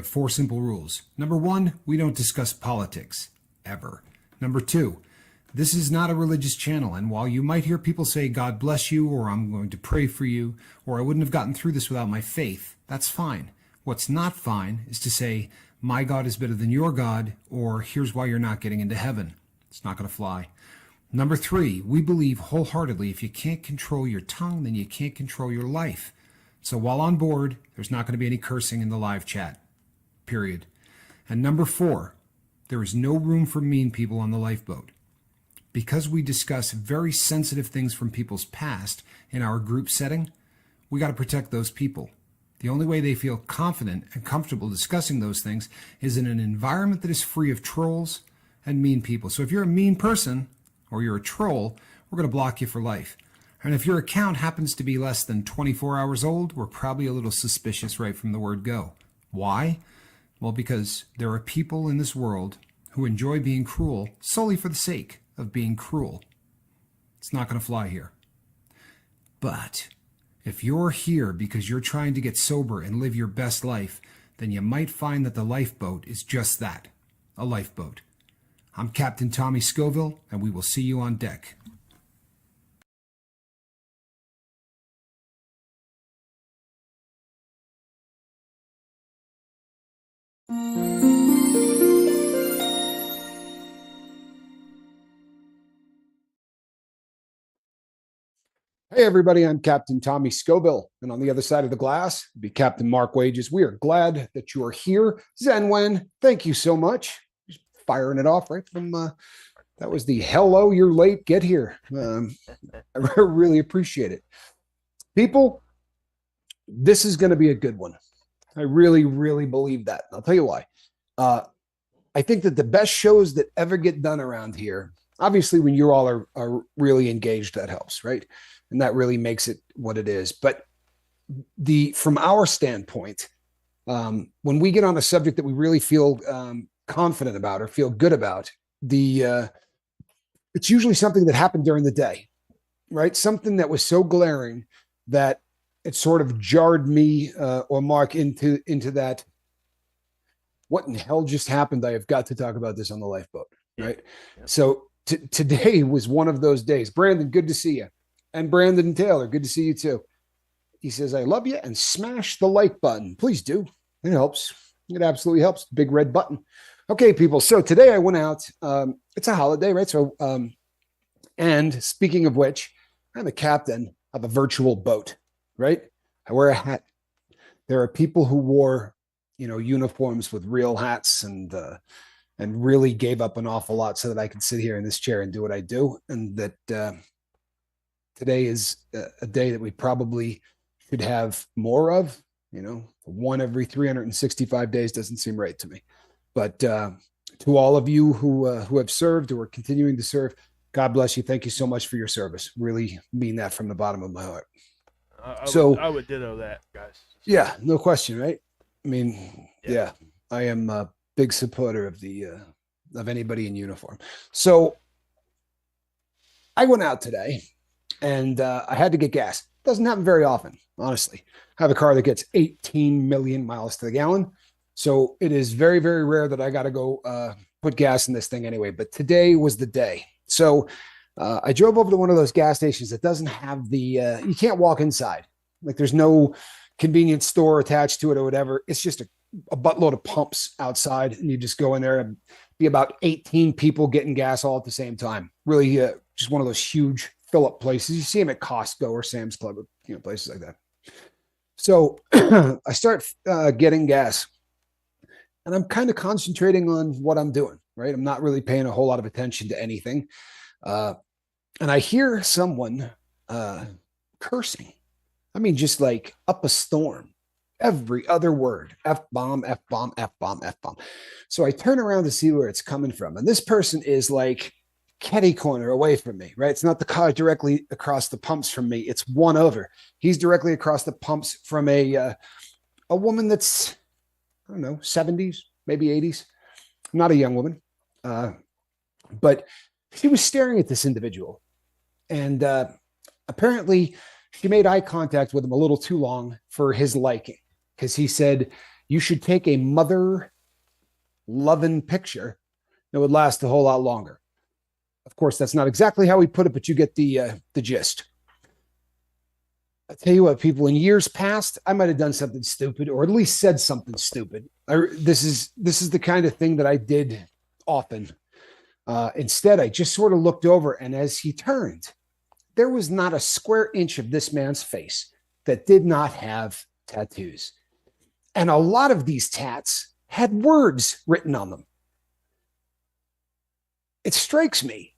have 4 simple rules. Number 1, we don't discuss politics, ever. Number 2, this is not a religious channel, and while you might hear people say, God bless you, or I'm going to pray for you, or I wouldn't have gotten through this without my faith, that's fine. What's not fine is to say, my God is better than your God, or here's why you're not getting into heaven. It's not going to fly. Number 3, we believe wholeheartedly if you can't control your tongue, then you can't control your life. So while on board, there's not going to be any cursing in the live chat, period. And number 4, there is no room for mean people on the lifeboat. Because we discuss very sensitive things from people's past in our group setting, we got to protect those people. The only way they feel confident and comfortable discussing those things is in an environment that is free of trolls and mean people. So if you're a mean person or you're a troll, we're going to block you for life. And if your account happens to be less than 24 hours old, we're probably a little suspicious right from the word go. Why? Well, because there are people in this world who enjoy being cruel solely for the sake of being cruel. It's not going to fly here. But if you're here because you're trying to get sober and live your best life, then you might find that the lifeboat is just that, a lifeboat. I'm Captain Tommy Scoville, and we will see you on deck. Hey everybody, I'm Captain Tommy Scoville, and on the other side of the glass will be Captain Mark Wages. We are glad that you are here. Zenwen, thank you so much. Just firing it off right from, that was the hello, you're late, get here. I really appreciate it. People, this is going to be a good one. I really, really believe that. I'll tell you why. I think that the best shows that ever get done around here, obviously when you all are really engaged, that helps, right? And that really makes it what it is. But from our standpoint, when we get on a subject that we really feel confident about or feel good about, it's usually something that happened during the day, right? Something that was so glaring that it sort of jarred me or Mark into that. What in hell just happened? I have got to talk about this on the lifeboat, right? Yeah. So today was one of those days. Brandon, good to see you. And Brandon and Taylor, good to see you too. He says, I love you, and smash the like button. Please do. It helps. It absolutely helps. Big red button. Okay, people. So today I went out. It's a holiday, right? So, and speaking of which, I'm a captain of a virtual boat, right? I wear a hat. There are people who wore, uniforms with real hats and really gave up an awful lot so that I could sit here in this chair and do what I do. And that, today is a day that we probably should have more of, one every 365 days doesn't seem right to me. But to all of you who have served or are continuing to serve, God bless you. Thank you so much for your service. Really mean that from the bottom of my heart. I would ditto that, guys. Yeah, no question, right? I mean, yeah I am a big supporter of anybody in uniform. So I went out today. And I had to get gas. Doesn't happen very often, honestly. I have a car that gets 18 million miles to the gallon. So it is very, very rare that I got to go put gas in this thing anyway. But today was the day. So I drove over to one of those gas stations that doesn't have you can't walk inside. Like there's no convenience store attached to it or whatever. It's just a buttload of pumps outside. And you just go in there and be about 18 people getting gas all at the same time. Really just one of those huge fill-up places. You see them at Costco or Sam's Club, or places like that. So I start getting gas, and I'm kind of concentrating on what I'm doing, right? I'm not really paying a whole lot of attention to anything. And I hear someone cursing. I mean, just like up a storm. Every other word, F-bomb, F-bomb, F-bomb, F-bomb. So I turn around to see where it's coming from. And this person is like catty corner away from me, right? It's not the car directly across the pumps from me. It's one over. He's directly across the pumps from a woman that's, I don't know, 70s, maybe 80s. Not a young woman. But she was staring at this individual. And apparently she made eye contact with him a little too long for his liking. Because he said, you should take a mother loving picture that would last a whole lot longer. Of course, that's not exactly how he put it, but you get the gist. I tell you what, people, in years past, I might have done something stupid, or at least said something stupid. This is the kind of thing that I did often. Instead, I just sort of looked over, and as he turned, there was not a square inch of this man's face that did not have tattoos. And a lot of these tats had words written on them. It strikes me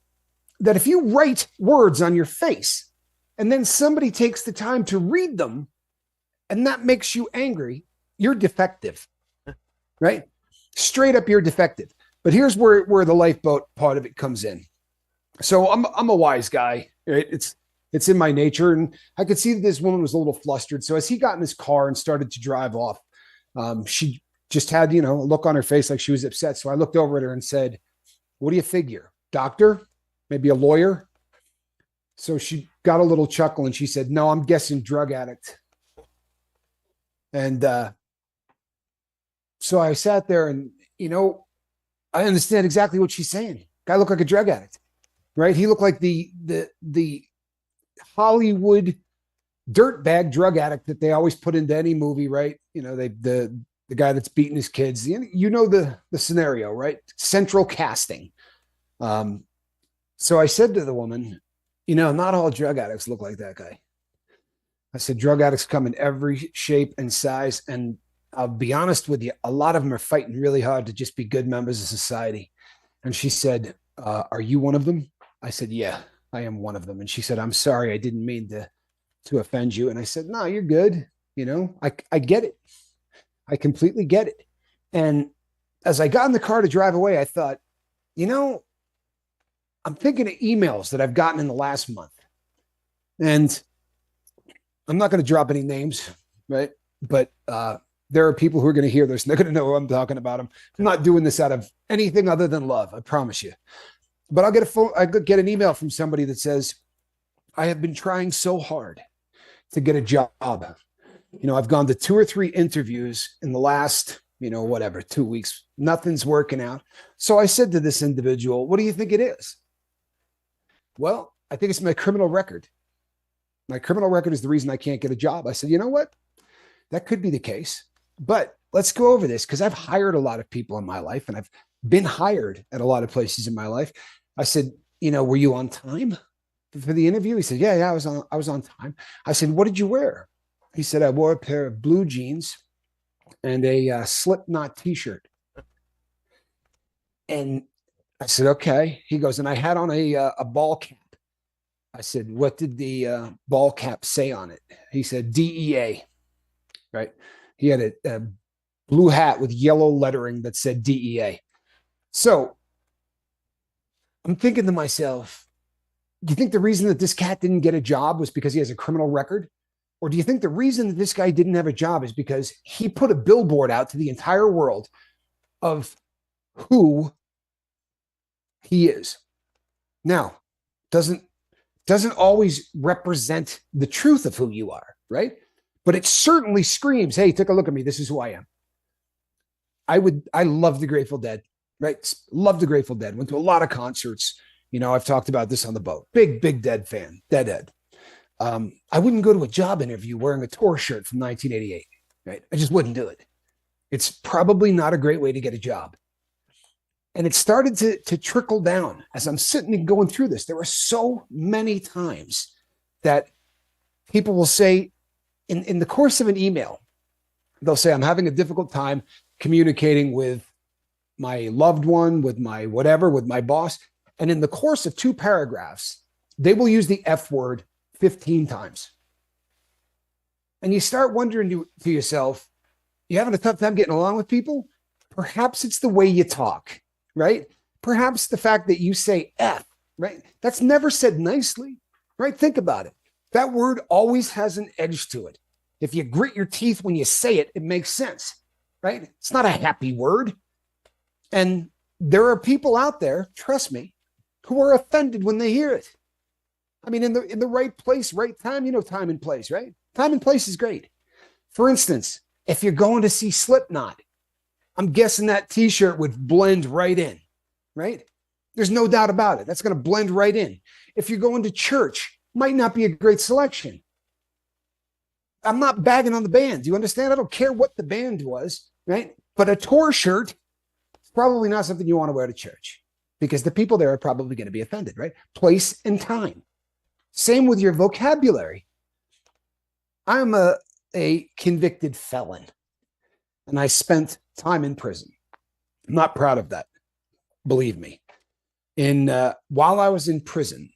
that if you write words on your face and then somebody takes the time to read them and that makes you angry, you're defective, right? Straight up, you're defective. But here's where the lifeboat part of it comes in. So I'm a wise guy, right? It's in my nature. And I could see that this woman was a little flustered. So as he got in his car and started to drive off, she just had, a look on her face like she was upset. So I looked over at her and said, "What do you figure? Doctor? Maybe a lawyer?" So she got a little chuckle and she said, "No, I'm guessing drug addict." And so I sat there and, I understand exactly what she's saying. Guy looked like a drug addict, right? He looked like the Hollywood dirtbag drug addict that they always put into any movie, right? The guy that's beating his kids. The scenario, right? Central casting. So I said to the woman, not all drug addicts look like that guy. I said, drug addicts come in every shape and size. And I'll be honest with you, a lot of them are fighting really hard to just be good members of society. And she said, "Are you one of them?" I said, "Yeah, I am one of them." And she said, "I'm sorry, I didn't mean to offend you." And I said, "No, you're good. I get it. I completely get it." And as I got in the car to drive away, I thought, I'm thinking of emails that I've gotten in the last month. And I'm not going to drop any names, right? But there are people who are going to hear this and they're going to know who I'm talking about. I'm not doing this out of anything other than love, I promise you. But I get an email from somebody that says, "I have been trying so hard to get a job. I've gone to 2 or 3 interviews in the last, 2 weeks. Nothing's working out." So I said to this individual, "What do you think it is?" "Well, I think it's my criminal record. My criminal record is the reason I can't get a job." I said, "You know what? That could be the case, but let's go over this because I've hired a lot of people in my life and I've been hired at a lot of places in my life." I said, "Were you on time for the interview?" He said, yeah, I was on time." I said, "What did you wear?" He said, "I wore a pair of blue jeans and a Slipknot t-shirt." And I said, "Okay." He goes, "And I had on a ball cap." I said, "What did the ball cap say on it?" He said, "DEA." Right? He had a blue hat with yellow lettering that said DEA. So I'm thinking to myself, do you think the reason that this cat didn't get a job was because he has a criminal record? Or do you think the reason that this guy didn't have a job is because he put a billboard out to the entire world of who he is? Now, doesn't always represent the truth of who you are, right? But it certainly screams, "Hey, take a look at me. This is who I am." I love the Grateful Dead, right? Love the Grateful Dead. Went to a lot of concerts. I've talked about this on the boat. Big Dead fan, Deadhead. I wouldn't go to a job interview wearing a tour shirt from 1988, right? I just wouldn't do it. It's probably not a great way to get a job. And it started to trickle down as I'm sitting and going through this. There were so many times that people will say, in the course of an email, they'll say, "I'm having a difficult time communicating with my loved one, with my whatever, with my boss." And in the course of 2 paragraphs, they will use the F word 15 times. And you start wondering to yourself, you having a tough time getting along with people? Perhaps it's the way you talk, right? Perhaps the fact that you say F, right? That's never said nicely, right? Think about it. That word always has an edge to it. If you grit your teeth when you say it, it makes sense, right? It's not a happy word. And there are people out there, trust me, who are offended when they hear it. I mean, in the right place, right time, time and place, right? Time and place is great. For instance, If you're going to see Slipknot, I'm guessing that t-shirt would blend right in, right? There's no doubt about it. That's going to blend right in. If you're going to church, might not be a great selection. I'm not bagging on the band. Do you understand? I don't care what the band was, right? But a tour shirt is probably not something you want to wear to church because the people there are probably going to be offended, right? Place and time. Same with your vocabulary. I'm a convicted felon, and I spent time in prison. I'm not proud of that. Believe me. While I was in prison,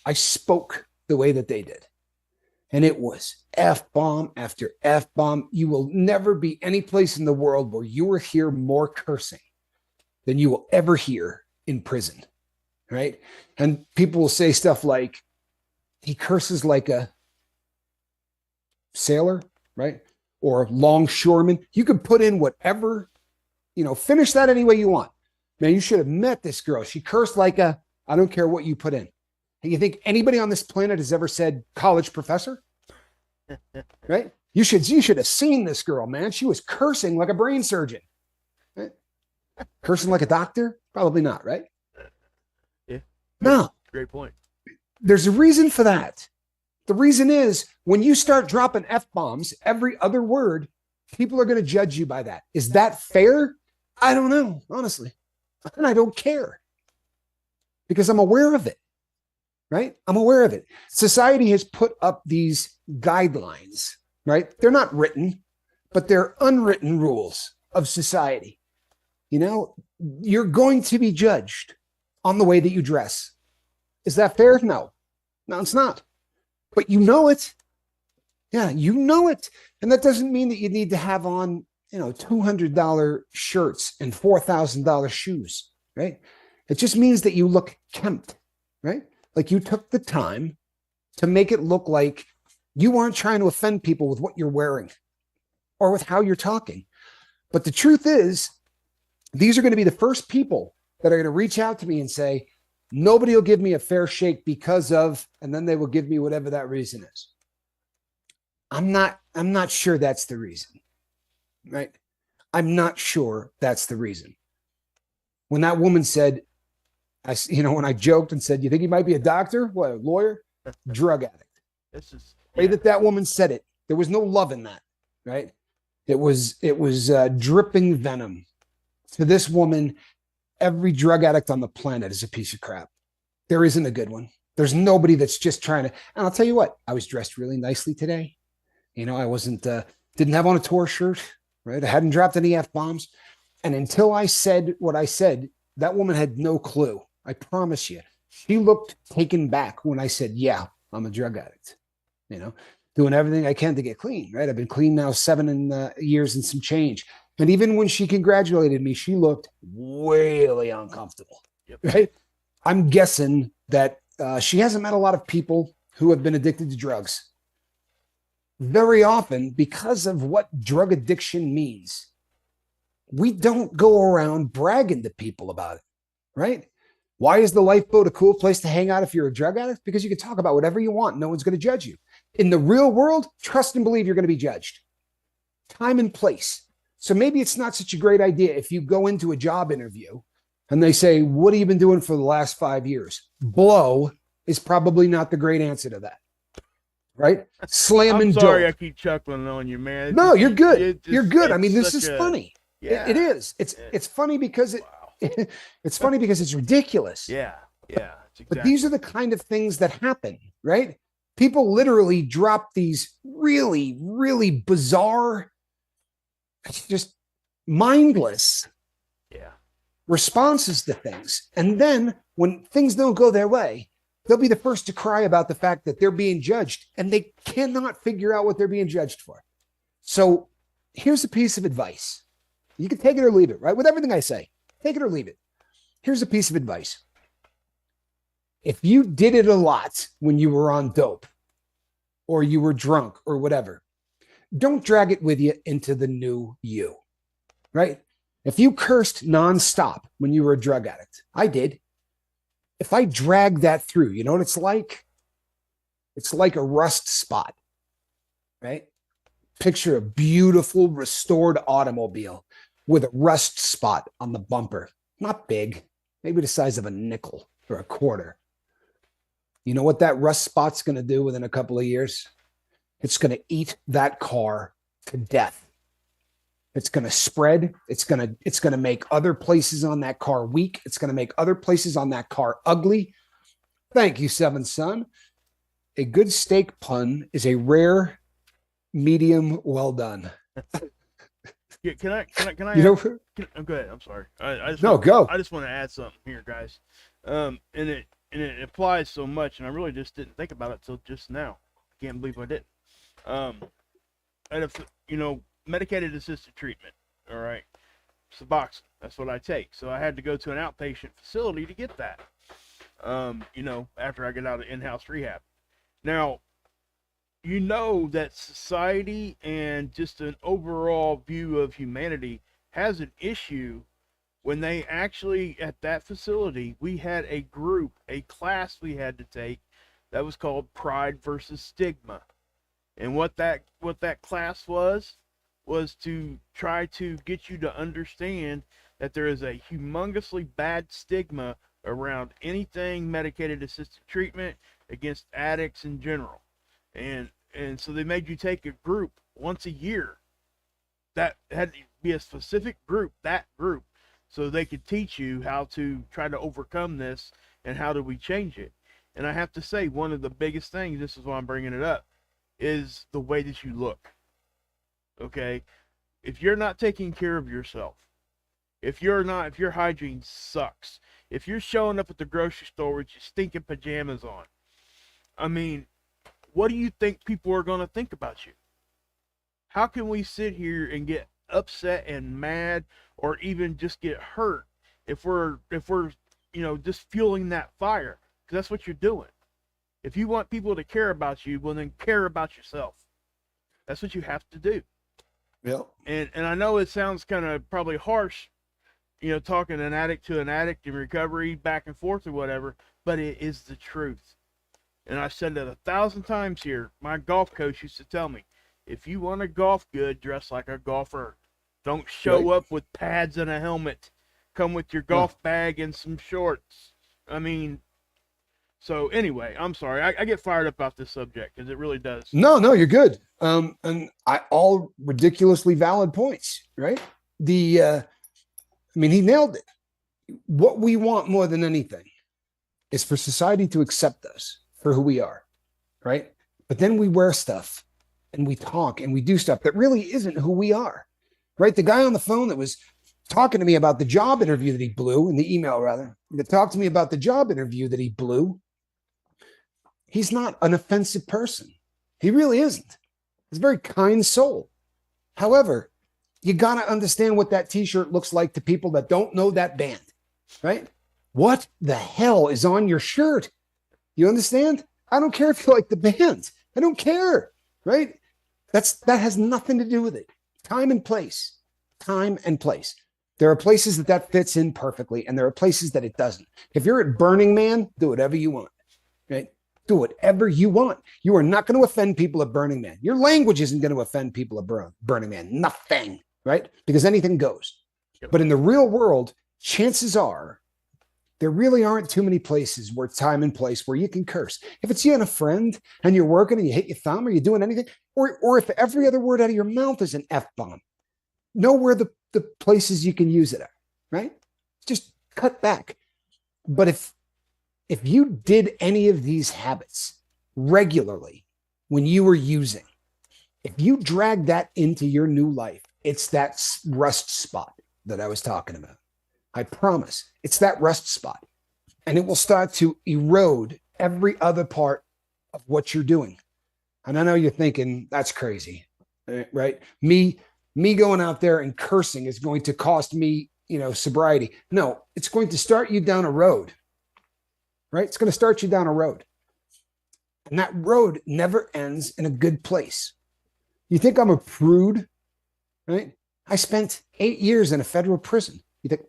I spoke the way that they did. And it was F-bomb after F-bomb. You will never be any place in the world where you will hear more cursing than you will ever hear in prison, right? And people will say stuff like, he curses like a sailor, right? Or longshoreman. You can put in whatever, finish that any way you want. Man, you should have met this girl. She cursed like I don't care what you put in. And you think anybody on this planet has ever said college professor? Right? You should have seen this girl, man. She was cursing like a brain surgeon. Right? Cursing like a doctor? Probably not, right? Yeah. No. Great point. There's a reason for that. The reason is when you start dropping F-bombs, every other word, people are going to judge you by that. Is that fair? I don't know, honestly. And I don't care because I'm aware of it, right? I'm aware of it. Society has put up these guidelines, right? They're not written, but they're unwritten rules of society. You're going to be judged on the way that you dress. Is that fair? No, it's not. But you know it. Yeah, you know it. And that doesn't mean that you need to have on, $200 shirts and $4,000 shoes, right? It just means that you look kempt, right? Like you took the time to make it look like you aren't trying to offend people with what you're wearing or with how you're talking. But the truth is, these are going to be the first people that are going to reach out to me and say, nobody will give me a fair shake because of, and then they will give me whatever that reason is. I'm not sure that's the reason, right? I'm not sure that's the reason. When that woman said, when I joked and said, you think he might be a doctor? What, a lawyer? Drug addict. The way that woman said it, there was no love in that, right? It was dripping venom. To this woman, every drug addict on the planet is a piece of crap. There isn't a good one. There's nobody that's just trying to, and I'll tell you what, I was dressed really nicely today. I wasn't, didn't have on a tour shirt, right? I hadn't dropped any F-bombs. And until I said what I said, that woman had no clue. I promise you. She looked taken back when I said, yeah, I'm a drug addict, doing everything I can to get clean, right? I've been clean now 7 years and some change. And even when she congratulated me, she looked really uncomfortable, right? I'm guessing that she hasn't met a lot of people who have been addicted to drugs. Very often, because of what drug addiction means, we don't go around bragging to people about it, right? Why is the lifeboat a cool place to hang out if you're a drug addict? Because you can talk about whatever you want. No one's going to judge you. In the real world, trust and believe you're going to be judged. Time and place. So maybe it's not such a great idea if you go into a job interview and they say, what have you been doing for the last 5 years? Blow is probably not the great answer to that. Right? Slamming dope. I'm sorry I keep chuckling on you, man. No, you're good. You're good. I mean, this is funny. Yeah. It is. It's funny because it's funny because it's ridiculous. Yeah. Exactly. But these are the kind of things that happen, right? People literally drop these really, really bizarre, just mindless responses to things. And then when things don't go their way, they'll be the first to cry about the fact that they're being judged and they cannot figure out what they're being judged for. So here's a piece of advice. You can take it or leave it, right? With everything I say, take it or leave it. Here's a piece of advice. If you did it a lot when you were on dope or you were drunk or whatever, don't drag it with you into the new you, right? If you cursed nonstop when you were a drug addict, I did. If I drag that through, you know what it's like? It's like a rust spot, right? Picture a beautiful restored automobile with a rust spot on the bumper. Not big, maybe the size of a nickel or a quarter. You know what that rust spot's going to do within a couple of years? It's going to eat that car to death. It's going to spread. It's going to make other places on that car weak. It's going to make other places on that car ugly. Thank you, Seventh Son. A good steak pun is a rare, medium, well done. Yeah, can I You add, go ahead. I'm sorry. Go. I just want to add something here, guys. And it applies so much, and I really just didn't think about it till just now. I can't believe I didn't. And if medicated assisted treatment, all right, Suboxone, that's what I take. So I had to go to an outpatient facility to get that. After I get out of in-house rehab. Now, that society and just an overall view of humanity has an issue when they actually, at that facility, we had a class we had to take that was called Pride versus Stigma. And what that class was to try to get you to understand that there is a humongously bad stigma around anything medicated assisted treatment against addicts in general. And so they made you take a group once a year that had to be a specific group, so they could teach you how to try to overcome this and how do we change it. And I have to say, one of the biggest things, this is why I'm bringing it up, is the way that you look. Okay? If you're not taking care of yourself, if your hygiene sucks, if you're showing up at the grocery store with your stinking pajamas on, I mean, what do you think people are going to think about you? How can we sit here and get upset and mad or even just get hurt if we're just fueling that fire? Because that's what you're doing. If you want people to care about you, well, then care about yourself. That's what you have to do. Yeah. And I know it sounds kind of probably harsh, talking an addict to an addict in recovery back and forth or whatever, but it is the truth. And I've said it 1,000 times here. My golf coach used to tell me, if you want to golf good, dress like a golfer. Don't show up with pads and a helmet. Come with your golf bag and some shorts. I mean, so anyway, I'm sorry. I get fired up about this subject because it really does. No, you're good. And all ridiculously valid points, right? He nailed it. What we want more than anything is for society to accept us for who we are, right? But then we wear stuff and we talk and we do stuff that really isn't who we are, right? The guy on the phone that was talking to me about the job interview that he blew, in the email rather, that talked to me about the job interview that he blew, he's not an offensive person. He really isn't. He's a very kind soul. However, you got to understand what that t-shirt looks like to people that don't know that band, right? What the hell is on your shirt? You understand? I don't care if you like the band. I don't care, right? That has nothing to do with it. Time and place. There are places that fits in perfectly, and there are places that it doesn't. If you're at Burning Man, do whatever you want, right? Do whatever you want. You are not going to offend people at Burning Man. Your language isn't going to offend people at Burning Man. Nothing, right? Because anything goes. But in the real world, chances are there really aren't too many places where time and place where you can curse. If it's you and a friend and you're working and you hit your thumb or you're doing anything, or if every other word out of your mouth is an F-bomb, know where the places you can use it at, right? Just cut back. But if you did any of these habits regularly when you were using, if you drag that into your new life, it's that rust spot that I was talking about. I promise it's that rust spot, and it will start to erode every other part of what you're doing. And I know you're thinking that's crazy, right? Me going out there and cursing is going to cost me, sobriety. No, it's going to start you down a road, right? It's going to start you down a road. And that road never ends in a good place. You think I'm a prude, right? I spent 8 years in a federal prison. You think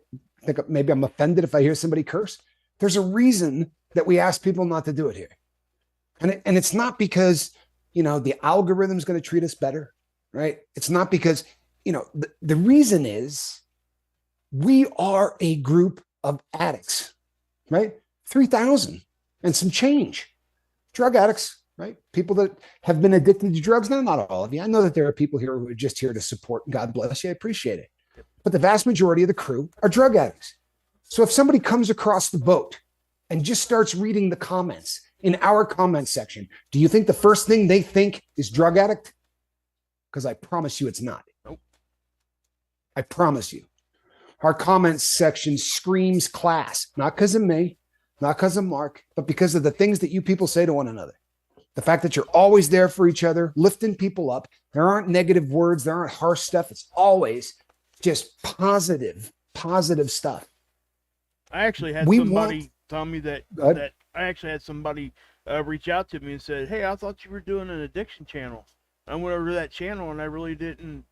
maybe I'm offended if I hear somebody curse? There's a reason that we ask people not to do it here. And it's not because, the algorithm's going to treat us better, right? It's not because, the reason is we are a group of addicts, right? 3,000 and some change. Drug addicts, right? People that have been addicted to drugs. Now, not all of you. I know that there are people here who are just here to support. God bless you. I appreciate it. But the vast majority of the crew are drug addicts. So if somebody comes across the boat and just starts reading the comments in our comment section, do you think the first thing they think is drug addict? Because I promise you it's not. Nope. I promise you. Our comments section screams class, not because of me, not because of Mark, but because of the things that you people say to one another. The fact that you're always there for each other, lifting people up. There aren't negative words. There aren't harsh stuff. It's always just positive stuff. I actually had somebody tell me that I actually had somebody reach out to me and said, "Hey, I thought you were doing an addiction channel." I went over to that channel and I really didn't.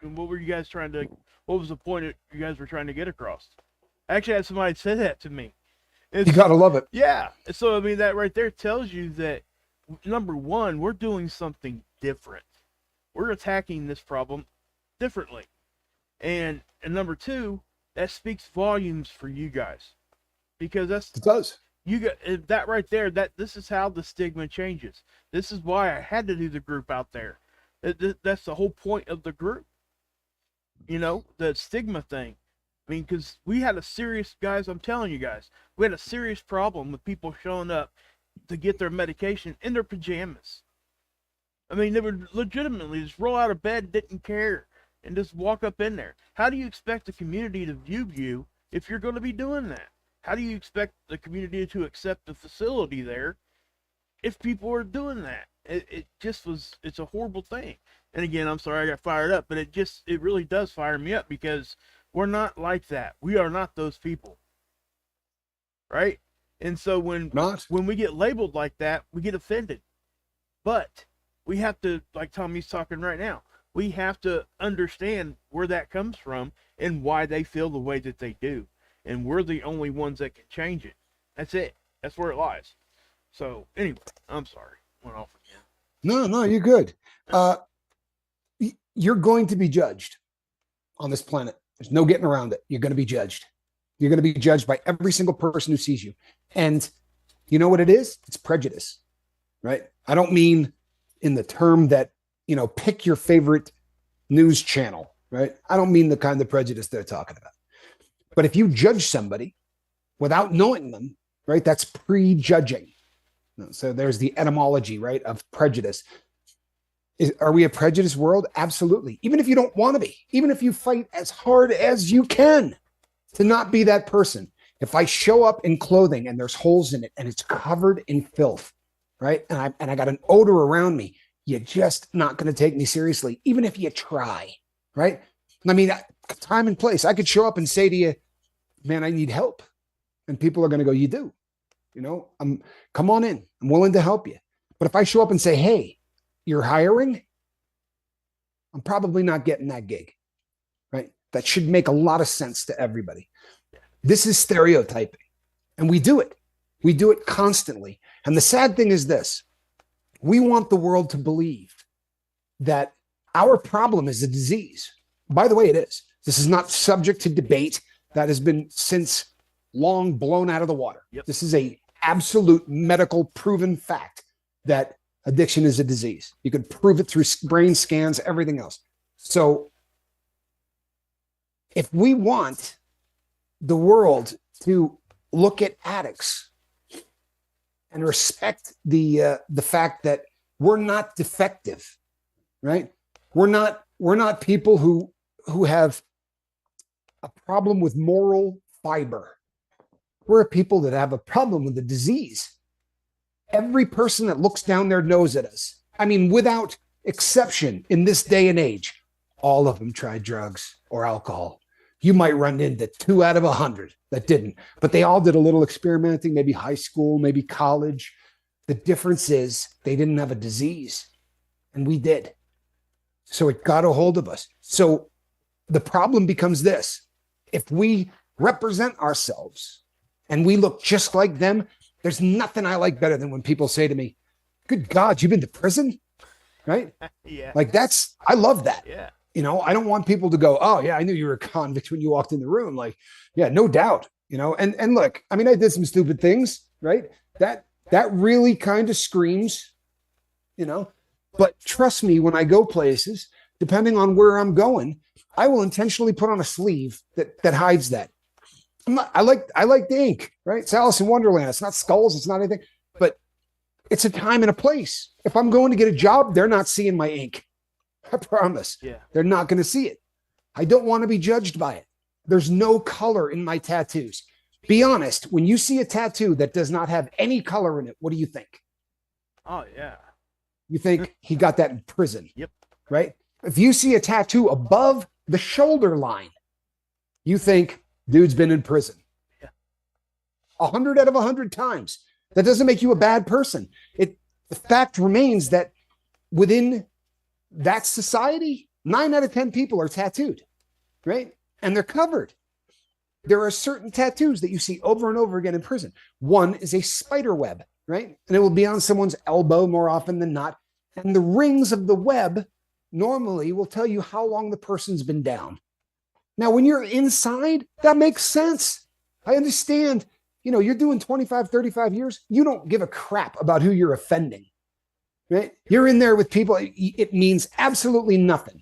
What were you guys trying to? What was the point that you guys were trying to get across? I actually had somebody say that to me. You gotta love it. Yeah. So I mean, that right there tells you that, number one, we're doing something different. We're attacking this problem differently, and number two, that speaks volumes for you guys, because it does. You got that right there. This is how the stigma changes. This is why I had to do the group out there. That's the whole point of the group. The stigma thing. I mean, because we had a serious, guys, I'm telling you guys, we had a serious problem with people showing up to get their medication in their pajamas. I mean, they would legitimately just roll out of bed, didn't care, and just walk up in there. How do you expect the community to view you if you're going to be doing that? How do you expect the community to accept the facility there if people are doing that? It's a horrible thing. And again, I'm sorry I got fired up, but it really does fire me up, because we're not like that. We are not those people. Right? And so when we get labeled like that, we get offended. But we have to, like Tommy's talking right now, we have to understand where that comes from and why they feel the way that they do. And we're the only ones that can change it. That's it. That's where it lies. So anyway, I'm sorry. Went off again. No, you're good. You're going to be judged on this planet. There's no getting around it. You're going to be judged. You're going to be judged by every single person who sees you. And you know what it is? It's prejudice, right? I don't mean in the term that, pick your favorite news channel, right? I don't mean the kind of prejudice they're talking about. But if you judge somebody without knowing them, right, that's prejudging. So there's the etymology, right, of prejudice. Are we a prejudiced world? Absolutely. Even if you don't want to be, even if you fight as hard as you can to not be that person. If I show up in clothing and there's holes in it and it's covered in filth, right, and I got an odor around me, you're just not going to take me seriously, even if you try, right? I mean, time and place. I could show up and say to you, man, I need help. And people are going to go, you do. Come on in. I'm willing to help you. But if I show up and say, hey, you're hiring, I'm probably not getting that gig, right? That should make a lot of sense to everybody. This is stereotyping, and we do it. We do it constantly. And the sad thing is this: we want the world to believe that our problem is a disease. By the way, it is. This is not subject to debate. That has been since long blown out of the water. Yep. This is a absolute medical proven fact that addiction is a disease. You can prove it through brain scans, everything else. So if we want the world to look at addicts and respect the fact that we're not defective, right? We're not people who have a problem with moral fiber. We're a people that have a problem with the disease. Every person that looks down their nose at us, I mean, without exception in this day and age, all of them tried drugs or alcohol. You might run into 2 out of 100 that didn't, but they all did a little experimenting, maybe high school, maybe college. The difference is they didn't have a disease, and we did. So it got a hold of us. So the problem becomes this: if we represent ourselves and we look just like them, there's nothing I like better than when people say to me, good God, you've been to prison? right? Yeah. Like I love that. Yeah. You know, I don't want people to go, oh yeah, I knew you were a convict when you walked in the room. Like, yeah, no doubt, you know, and look, I mean, I did some stupid things, right? That really kind of screams, you know, but trust me, when I go places, depending on where I'm going, I will intentionally put on a sleeve that hides that. I like the ink, right? It's Alice in Wonderland. It's not skulls, it's not anything, but it's a time and a place. If I'm going to get a job, they're not seeing my ink. I promise. Yeah. They're not going to see it. I don't want to be judged by it. There's no color in my tattoos. Be honest, when you see a tattoo that does not have any color in it, what do you think? Oh yeah. You think he got that in prison. Yep. Right? If you see a tattoo above the shoulder line, you think dude's been in prison. Yeah. 100 out of 100 times. That doesn't make you a bad person. The fact remains that within that society, 9 out of 10 people are tattooed, right? And they're covered. There are certain tattoos that you see over and over again in prison. One is a spider web, right? And it will be on someone's elbow more often than not. And the rings of the web normally will tell you how long the person's been down. Now, when you're inside, that makes sense. I understand, you know, you're doing 25, 35 years. You don't give a crap about who you're offending, right? You're in there with people. It means absolutely nothing.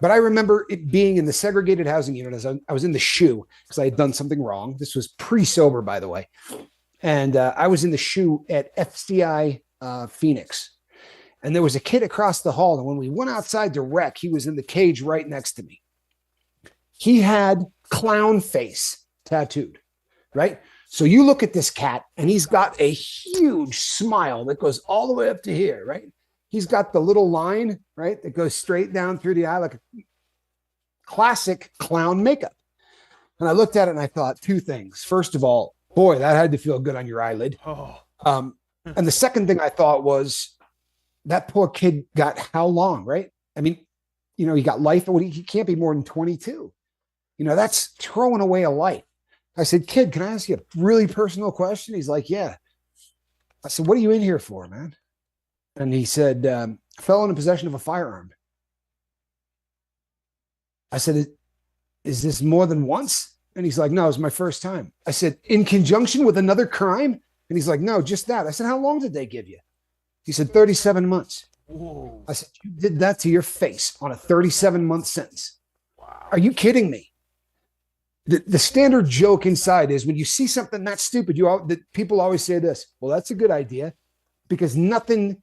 But I remember it being in the segregated housing unit as I was in the shoe because I had done something wrong. This was pre-sober, by the way. And I was in the shoe at FCI Phoenix. And there was a kid across the hall. And when we went outside to rec, he was in the cage right next to me. He had clown face tattooed, right? So you look at this cat and he's got a huge smile that goes all the way up to here, right? He's got the little line, right, that goes straight down through the eye like a classic clown makeup. And I looked at it and I thought 2 things. First of all, boy, that had to feel good on your eyelid. Oh. And the second thing I thought was that poor kid got how long, right? I mean, you know, he got life. He can't be more than 22. You know, that's throwing away a life. I said, kid, can I ask you a really personal question? He's like, yeah. I said, what are you in here for, man? And he said, fell into possession of a firearm. I said, is this more than once? And he's like, no, it's my first time. I said, in conjunction with another crime? And he's like, no, just that. I said, how long did they give you? He said, 37 months. Whoa. I said, you did that to your face on a 37-month sentence. Wow. Are you kidding me? The standard joke inside is when you see something that stupid, people always say this, well, that's a good idea, because nothing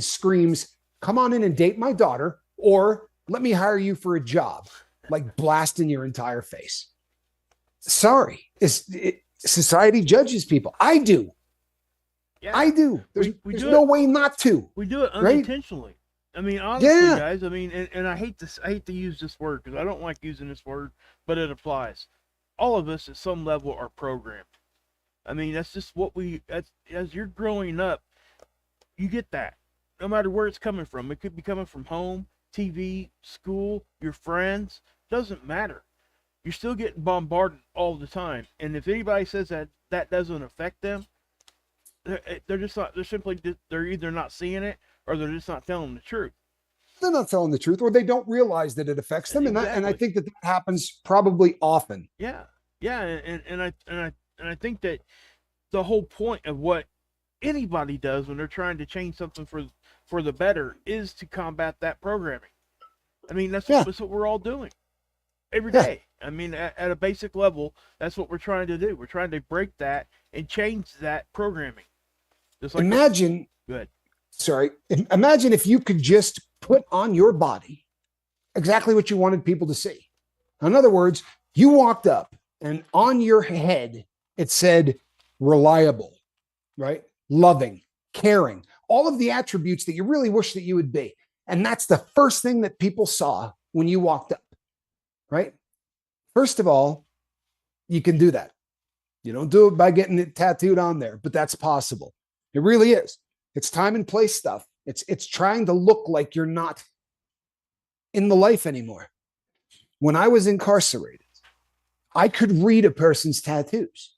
screams, come on in and date my daughter, or let me hire you for a job, like blasting your entire face. Sorry. Society judges people. I do. Yeah. I do. There's do no it. way not to. We do it right? unintentionally. I mean, honestly, Yeah. guys. I mean, and I hate to use this word because I don't like using this word, but it applies. All of us at some level are programmed. I mean, that's just what as you're growing up, you get that. No matter where it's coming from. It could be coming from home, TV, school, your friends. Doesn't matter. You're still getting bombarded all the time. And if anybody says that doesn't affect them, they're just not. They're either not seeing it or they're just not telling the truth. They're not telling the truth, or they don't realize that it affects them. Exactly. And I think that happens probably often. Yeah, and I think that the whole point of what anybody does when they're trying to change something for the better is to combat that programming. I mean, that's what we're all doing every day. I mean, at a basic level, that's what we're trying to do. We're trying to break that and change that programming. Just like imagine if you could just put on your body exactly what you wanted people to see. In other words, you walked up and on your head, it said reliable, right? Loving, caring, all of the attributes that you really wish that you would be. And that's the first thing that people saw when you walked up, right? First of all, you can do that. You don't do it by getting it tattooed on there, but that's possible. It really is. It's time and place stuff. It's trying to look like you're not in the life anymore. When I was incarcerated, I could read a person's tattoos,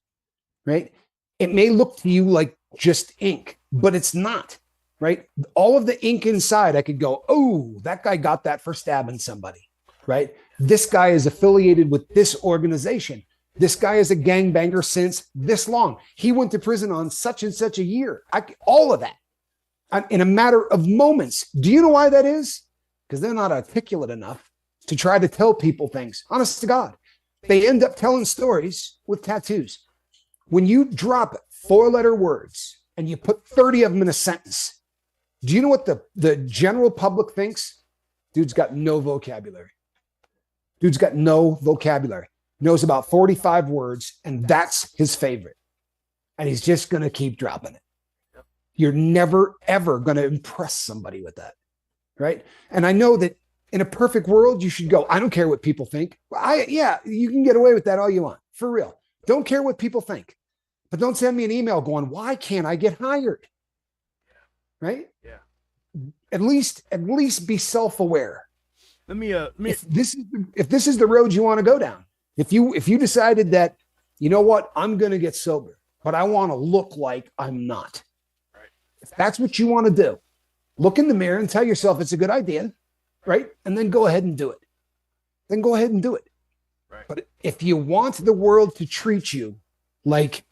right? It may look to you like just ink, but it's not. right? All of the ink inside, I could go, oh, that guy got that for stabbing somebody, right? This guy is affiliated with this organization. This guy is a gangbanger since this long. He went to prison on such and such a year. All of that in a matter of moments. Do you know why that is? Because they're not articulate enough to try to tell people things. Honest to God, they end up telling stories with tattoos. When you drop 4-letter words and you put 30 of them in a sentence, do you know what the general public thinks? Dude's got no vocabulary. Dude's got no vocabulary. Knows about 45 words, and that's his favorite. And he's just going to keep dropping it. You're never, ever going to impress somebody with that, right? And I know that in a perfect world, you should go, I don't care what people think. Yeah, you can get away with that all you want, for real. Don't care what people think. But don't send me an email going, why can't I get hired? Right? Yeah. At least be Let self-aware. me If this is the road you want to go down, if you decided that, you know what, I'm going to get sober, but I want to look like I'm not. Right. If that's what you want to do, look in the mirror and tell yourself it's a good idea, right? And then go ahead and do it. Then go ahead and do it. Right. But if you want the world to treat you like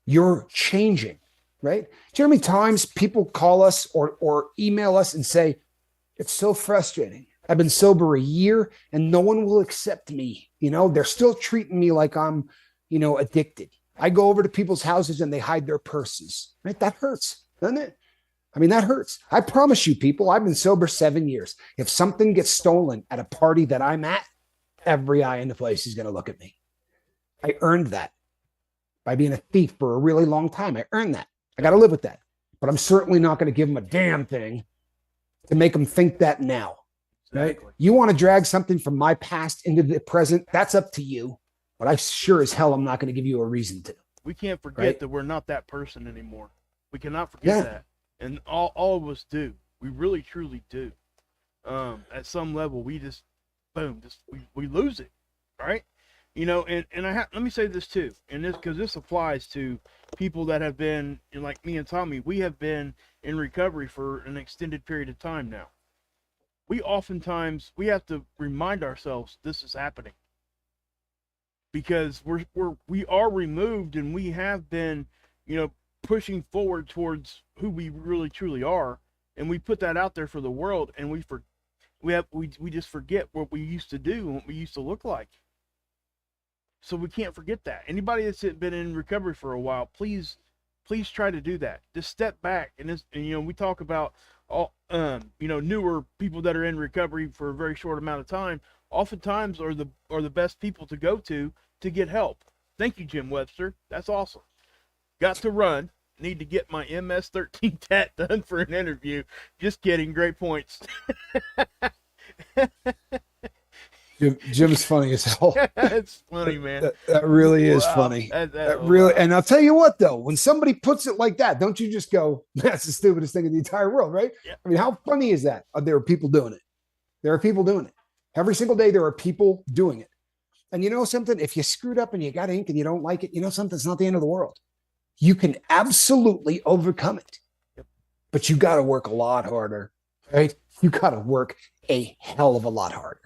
you're changing, right? Do you know how many times people call us or email us and say, it's so frustrating. I've been sober a year and no one will accept me. You know, they're still treating me like I'm, addicted. I go over to people's houses and they hide their purses, right? That hurts, doesn't it? I mean, that hurts. I promise you, people, I've been sober 7 years. If something gets stolen at a party that I'm at, every eye in the place is going to look at me. I earned that by being a thief for a really long time. I earned that. I got to live with that. But I'm certainly not going to give them a damn thing to make them think that now. Right? Exactly. You want to drag something from my past into the present, that's up to you. But I sure as hell am not going to give you a reason to. We can't forget Right? that we're not that person anymore. We cannot forget that. And all of us do. We really, truly do. At some level, we just, boom, we lose it, right? And let me say this too, and because this applies to people that have been, like me and Tommy, we have been in recovery for an extended period of time now. We have to remind ourselves this is happening because we are removed and we have been, pushing forward towards who we really truly are, and we put that out there for the world, and we just forget what we used to do and what we used to look like. So we can't forget that. Anybody that's been in recovery for a while, please try to do that. Just step back and we talk about all newer people that are in recovery for a very short amount of time. Oftentimes are the best people to go to get help. Thank you, Jim Webster. That's awesome. Got to run. Need to get my MS-13 tat done for an interview. Just kidding. Great points. Jim's funny as hell. It's funny, man. That really is funny. That really, and I'll tell you what, though, when somebody puts it like that, don't you just go, that's the stupidest thing in the entire world, right? Yeah. I mean, how funny is that? There are people doing it. There are people doing it. Every single day, there are people doing it. And you know something? If you screwed up and you got ink and you don't like it, you know something? It's not the end of the world. You can absolutely overcome it. Yep. But you got to work a lot harder, right? You got to work a hell of a lot harder.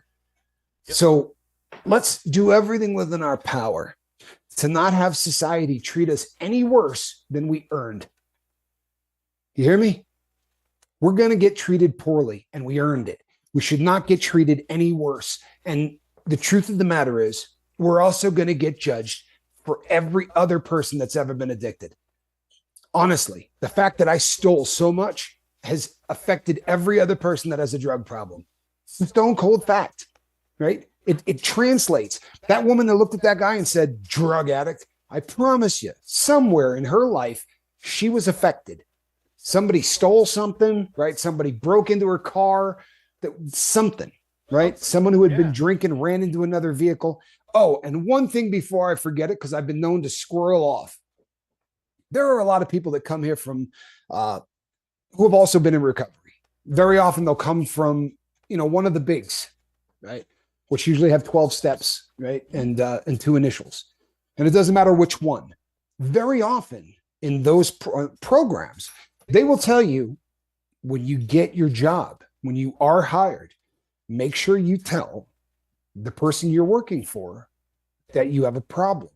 Yep. So let's do everything within our power to not have society treat us any worse than we earned. You hear me? We're going to get treated poorly, and we earned it. We should not get treated any worse. And the truth of the matter is, we're also going to get judged for every other person that's ever been addicted. Honestly, the fact that I stole so much has affected every other person that has a drug problem. It's a stone cold fact, right? It translates. That woman that looked at that guy and said, drug addict, I promise you, somewhere in her life, she was affected. Somebody stole something, right? Somebody broke into her car, something, right? Someone who had been drinking ran into another vehicle. Oh, and one thing before I forget it, because I've been known to squirrel off. There are a lot of people that come here from who have also been in recovery. Very often they'll come from, one of the bigs, right? Which usually have 12 steps, right? And 2 initials. And it doesn't matter which one. Very often in those programs, they will tell you when you get your job, when you are hired, make sure you tell the person you're working for that you have a problem.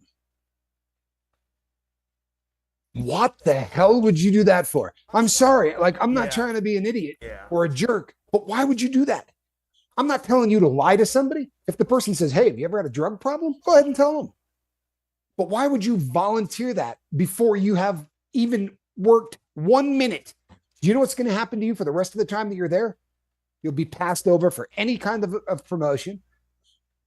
What the hell would you do that for? I'm sorry. Like, I'm not trying to be an idiot or a jerk, but why would you do that? I'm not telling you to lie to somebody. If the person says, hey, have you ever had a drug problem? Go ahead and tell them. But why would you volunteer that before you have even worked 1 minute? Do you know what's going to happen to you for the rest of the time that you're there? You'll be passed over for any kind of promotion.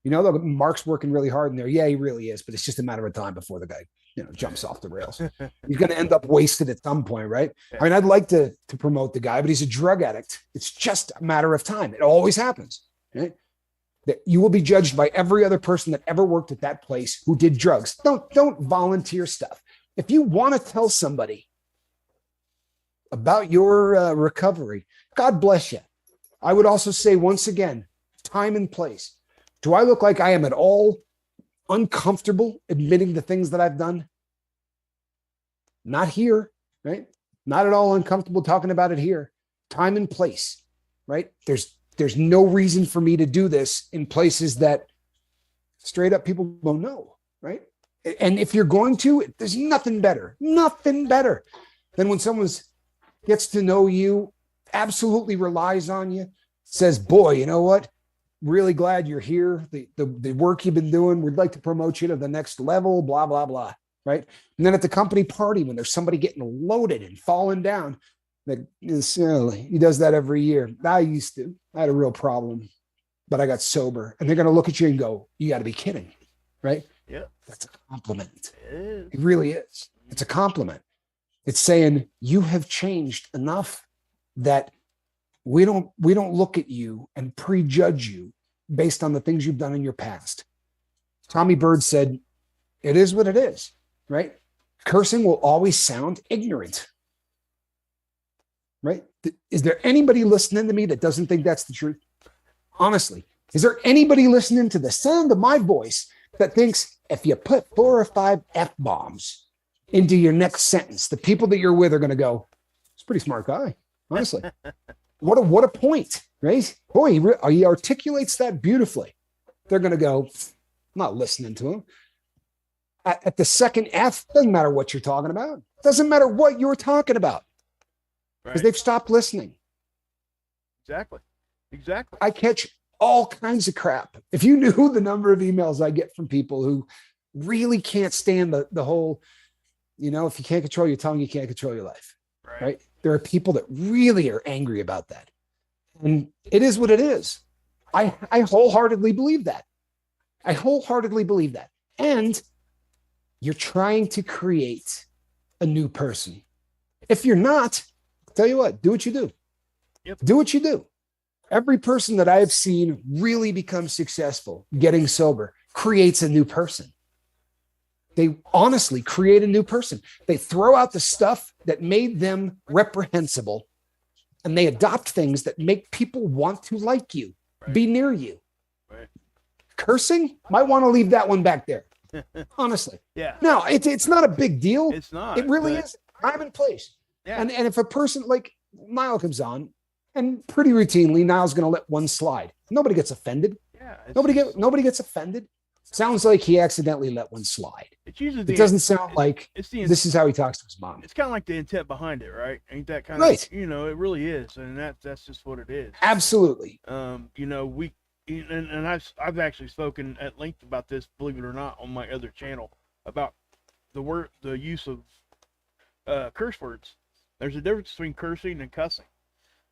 You know, Mark's working really hard in there. Yeah, he really is, but it's just a matter of time before the guy, jumps off the rails. He's going to end up wasted at some point, right? I mean, I'd like to promote the guy, but he's a drug addict. It's just a matter of time. It always happens, right? That you will be judged by every other person that ever worked at that place who did drugs. Don't volunteer stuff. If you want to tell somebody about your recovery, God bless you. I would also say, once again, time and place. Do I look like I am at all uncomfortable admitting the things that I've done? Not here, right? Not at all uncomfortable talking about it here. Time and place, right? There's no reason for me to do this in places that straight up people don't know, right? And if you're going to, there's nothing better than when someone gets to know you, absolutely relies on you, says, boy, you know what? Really glad you're here. The work you've been doing, we'd like to promote you to the next level, blah, blah, blah, right? And then at the company party, when there's somebody getting loaded and falling down, he does that every year. I had a real problem, but I got sober. And they're going to look at you and go, you got to be kidding, right? Yeah. That's a compliment. It really is. It's a compliment. It's saying you have changed enough that we don't look at you and prejudge you based on the things you've done in your past. Tommy Bird said, it is what it is, right? Cursing will always sound ignorant, right? Is there anybody listening to me that doesn't think that's the truth? Honestly, is there anybody listening to the sound of my voice that thinks if you put 4 or 5 F-bombs into your next sentence, the people that you're with are going to go, it's a pretty smart guy, honestly. What a point, right? Boy, he articulates that beautifully. They're going to go, I'm not listening to him. At the second F, doesn't matter what you're talking about. Doesn't matter what you're talking about. Because they've stopped listening. Exactly. I catch all kinds of crap. If you knew the number of emails I get from people who really can't stand the whole, if you can't control your tongue, you can't control your life, right? There are people that really are angry about that. And it is what it is. I wholeheartedly believe that. And you're trying to create a new person. If you're not, I'll tell you what, do what you do. Yep. Do what you do. Every person that I've seen really become successful getting sober creates a new person. They honestly create a new person. They throw out the stuff that made them reprehensible, and they adopt things that make people want to like you, be near you. Right. Cursing, might want to leave that one back there. Honestly. Yeah. No, it's not a big deal. It's not. It really is. Time and place. Yeah. And if a person like Niall comes on, and pretty routinely, Niall's going to let one slide. Nobody gets offended. Yeah. Nobody gets offended. Sounds like he accidentally let one slide. It's usually it doesn't sound like this is how he talks to his mom. It's kind of like the intent behind it, right? Ain't that kind of, it really is. And that's just what it is. Absolutely. And I've actually spoken at length about this, believe it or not, on my other channel about the use of curse words. There's a difference between cursing and cussing.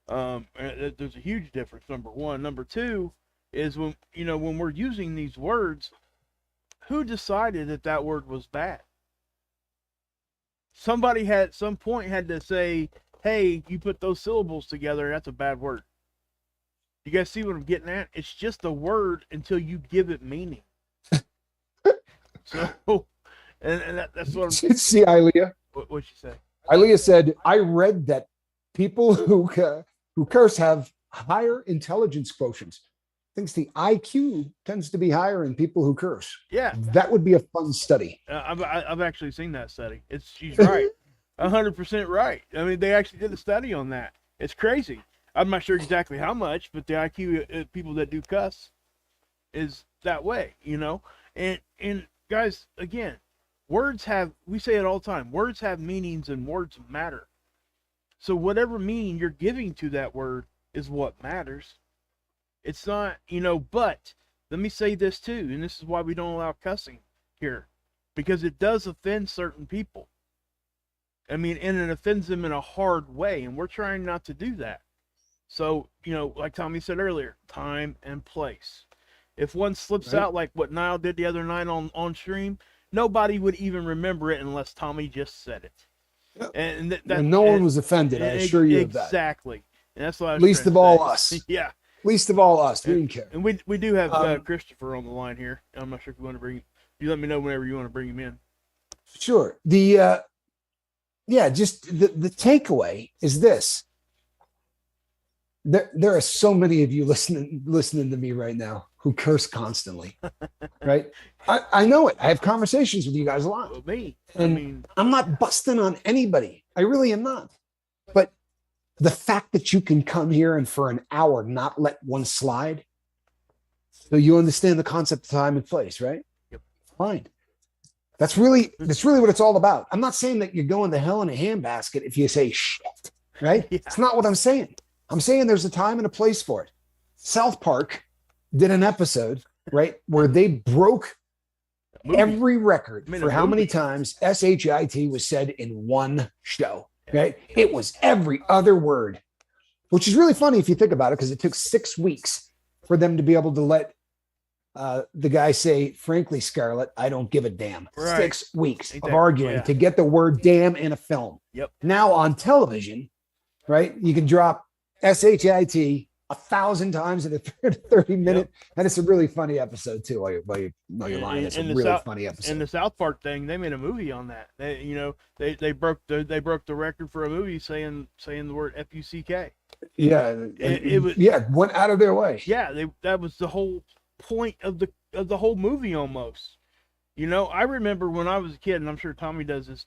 There's a huge difference, number one. Number two is when we're using these words, who decided that word was bad? Somebody at some point had to say, hey, you put those syllables together, that's a bad word. You guys see what I'm getting at? It's just a word until you give it meaning. So, and that's what I'm saying. See, Ilea. What'd she say? Ilea said, I read that people who curse have higher intelligence quotients. Thinks the IQ tends to be higher in people who curse. Yeah. That would be a fun study. I've actually seen that study. She's right. 100% right. I mean, they actually did a study on that. It's crazy. I'm not sure exactly how much, but the IQ of people that do cuss is that way, you know? And guys, again, words have, we say it all the time, words have meanings and words matter. So whatever meaning you're giving to that word is what matters. It's not, but let me say this too, and this is why we don't allow cussing here, because it does offend certain people. I mean, and it offends them in a hard way, and we're trying not to do that. So, like Tommy said earlier, time and place. If one slips out like what Niall did the other night on stream, nobody would even remember it unless Tommy just said it. And no one was offended, I assure you of that. Exactly. And that's what I was Least of all us. Yeah. Least of all us. We didn't care. And we do have Christopher on the line here. I'm not sure if you want to bring, you let me know whenever you want to bring him in. Sure. Just the takeaway is this. There are so many of you listening to me right now who curse constantly, right? I know it. I have conversations with you guys a lot. Well, me. And I'm not busting on anybody. I really am not. But the fact that you can come here and for an hour not let one slide, so you understand the concept of time and place, right? Yep. Fine. That's really what it's all about. I'm not saying that you're going to hell in a handbasket if you say shit, right? Yeah. It's not what I'm saying. I'm saying there's a time and a place for it. South Park did an episode, right, where they broke every record for how many times SHIT was said in one show, right? It was every other word, which is really funny if you think about it, because it took 6 weeks for them to be able to let the guy say, frankly, Scarlett, I don't give a damn. Right. 6 weeks of arguing to get the word damn in a film. Yep. Now on television, right, you can drop SHIT 1,000 times in a 30-minute, and it's a really funny episode too. While you're lying, it's a really funny episode. And the South Park thing, they made a movie on that. They broke the record for a movie saying the word FUCK. Yeah, it went out of their way. Yeah, that was the whole point of the whole movie almost. I remember when I was a kid, and I'm sure Tommy does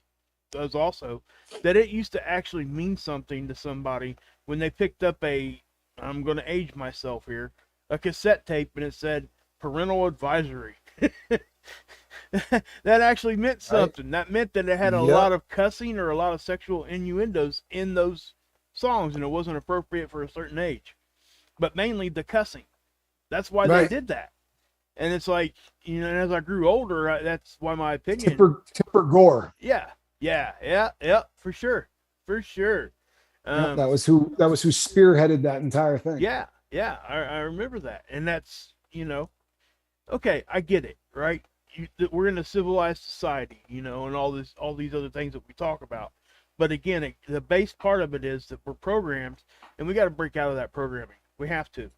also, that it used to actually mean something to somebody when they picked up I'm going to age myself here, a cassette tape, and it said parental advisory. That actually meant something. Right. That meant that it had a lot of cussing or a lot of sexual innuendos in those songs, and it wasn't appropriate for a certain age. But mainly the cussing. That's why they did that. And it's like, as I grew older, that's why my opinion. Tipper Gore. Yeah, for sure. That was who spearheaded that entire thing. Yeah, I remember that, and that's okay, I get it, right? We're in a civilized society, and all these other things that we talk about, but again, the base part of it is that we're programmed, and we got to break out of that programming. We have to.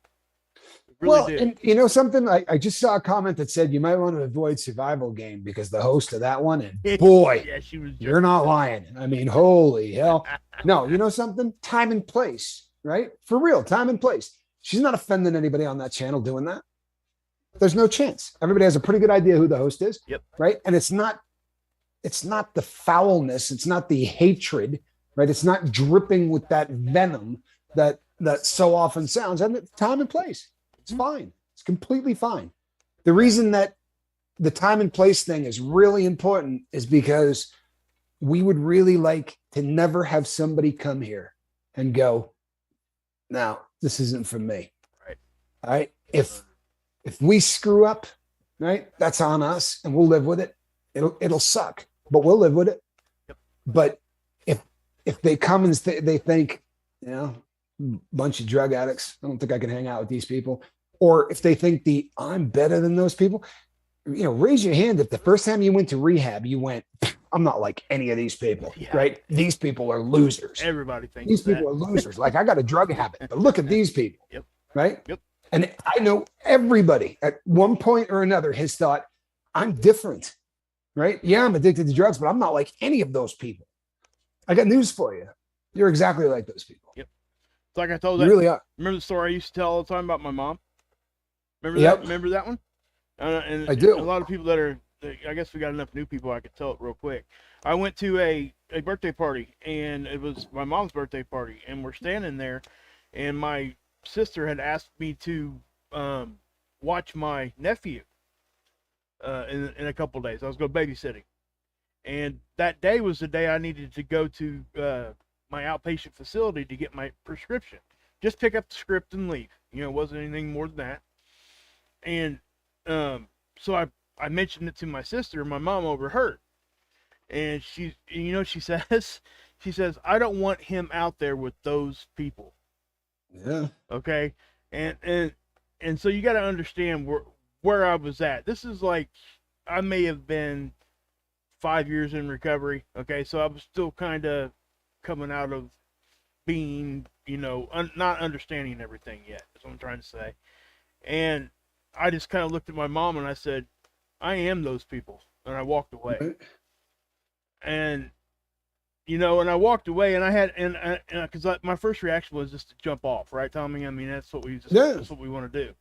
And you know something? I just saw a comment that said you might want to avoid Survival Game because the host of that one, and boy, she was you're not lying. I mean, holy hell. No, you know something? Time and place, right? For real, time and place. She's not offending anybody on that channel doing that. There's no chance. Everybody has a pretty good idea who the host is, right? And it's not the foulness. It's not the hatred, right? It's not dripping with that venom that so often sounds. And time and place. It's fine. It's completely fine. The reason that the time and place thing is really important is because we would really like to never have somebody come here and go, "Now, this isn't for me." Right. All right. If we screw up, right, that's on us, and we'll live with it. It'll suck, but we'll live with it. Yep. But if they come and they think, bunch of drug addicts, I don't think I can hang out with these people. Or if they think I'm better than those people, raise your hand if the first time you went to rehab, you went, I'm not like any of these people, right? These people are losers. Everybody thinks these people are losers. Like, I got a drug habit, but look at these people, right? Yep. And I know everybody at one point or another has thought, I'm different, right? Yeah, I'm addicted to drugs, but I'm not like any of those people. I got news for you. You're exactly like those people. Yep. It's like I told you really are. Remember the story I used to tell all the time about my mom? Remember that one? And I do. A lot of people I guess we got enough new people I could tell it real quick. I went to a a birthday party, and it was my mom's birthday party, and we're standing there, and my sister had asked me to watch my nephew in a couple days. I was going babysitting, and that day was the day I needed to go to my outpatient facility to get my prescription. Just pick up the script and leave. You know, it wasn't anything more than that. And so I mentioned it to my sister. My mom overheard, and she she says, I don't want him out there with those people. Yeah. Okay, and so you got to understand where I was at. This is like I may have been 5 years in recovery. Okay, so I was still kind of coming out of being, not understanding everything yet. That's what I'm trying to say. And I just kind of looked at my mom and I said, I am those people. And I walked away. Right. And, and I walked away, and I had, because my first reaction was just to jump off, right, Tommy? I mean, that's what that's what we want to do.